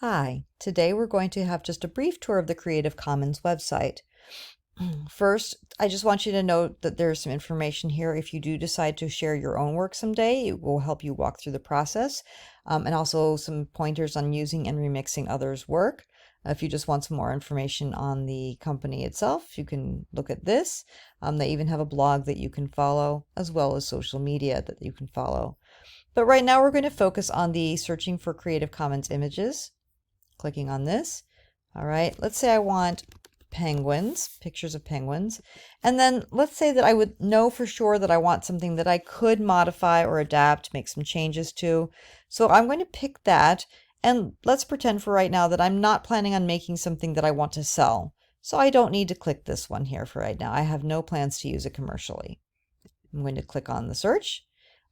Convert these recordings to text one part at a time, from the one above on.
Hi, today we're going to have just a brief tour of the Creative Commons website. First, I just want you to note that there's some information here. If you do decide to share your own work someday, it will help you walk through the process, and also some pointers on using and remixing others' work. If you just want some more information on the company itself, you can look at this. They even have a blog that you can follow, as well as social media that you can follow. But right now we're going to focus on the searching for Creative Commons images. Clicking on this. All right, let's say I want penguins, pictures of penguins. And then let's say that I would know for sure that I want something that I could modify or adapt, make some changes to. So I'm going to pick that. And let's pretend for right now that I'm not planning on making something that I want to sell. So I don't need to click this one here for right now. I have no plans to use it commercially. I'm going to click on the search.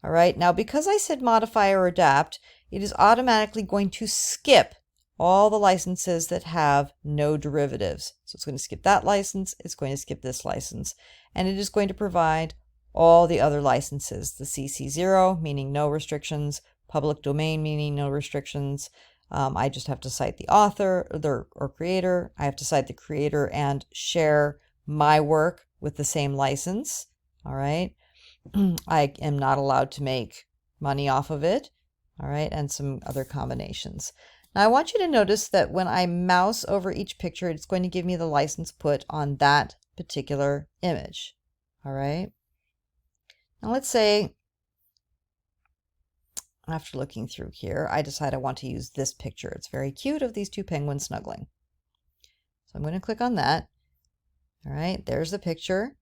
All right, now because I said modify or adapt, it is automatically going to skip all the licenses that have no derivatives. So it's going to skip that license, it's going to skip this license, and it is going to provide all the other licenses. The CC0, meaning no restrictions, public domain, meaning no restrictions. I just have to cite the author or creator. I have to cite the creator and share my work with the same license. All right. I am not allowed to make money off of it. All right. And some other combinations. Now I want you to notice that when I mouse over each picture, it's going to give me the license put on that particular image. All right. Now let's say, after looking through here, I decide I want to use this picture. It's very cute of these two penguins snuggling. So I'm going to click on that. All right. There's the picture.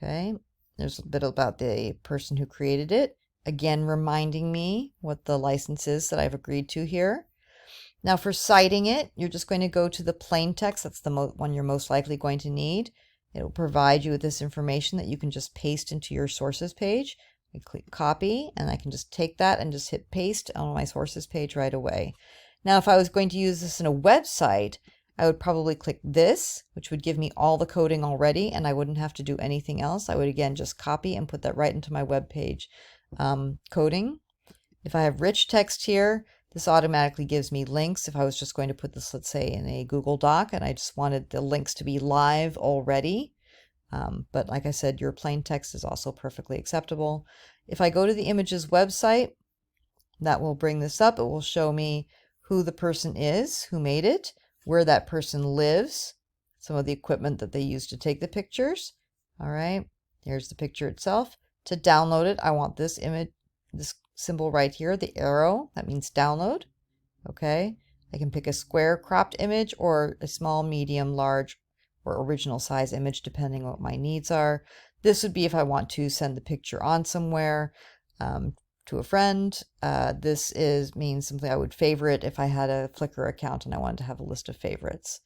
Okay. There's a bit about the person who created it. Again, reminding me what the license is that I've agreed to here. Now for citing it, you're just going to go to the plain text. That's the one you're most likely going to need. It will provide you with this information that you can just paste into your sources page. I click copy, and I can just take that and just hit paste on my sources page right away. Now if I was going to use this in a website, I would probably click this, which would give me all the coding already, and I wouldn't have to do anything else. I would again just copy and put that right into my web page coding. If I have rich text here, this automatically gives me links. If I was just going to put this, let's say, in a Google Doc, and I just wanted the links to be live already, but like I said, your plain text is also perfectly acceptable. If I go to the images website, that will bring this up. It will show me who the person is who made it, where that person lives, some of the equipment that they use to take the pictures. All right, here's the picture itself. To download it, I want this image, this symbol right here, the arrow, that means download. Okay, I can pick a square cropped image or a small, medium, large, or original size image depending on what my needs are. This would be if I want to send the picture on somewhere to a friend. This means simply I would favorite if I had a Flickr account and I wanted to have a list of favorites.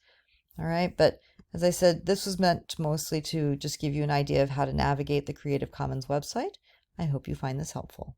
All right, but as I said, this was meant mostly to just give you an idea of how to navigate the Creative Commons website. I hope you find this helpful.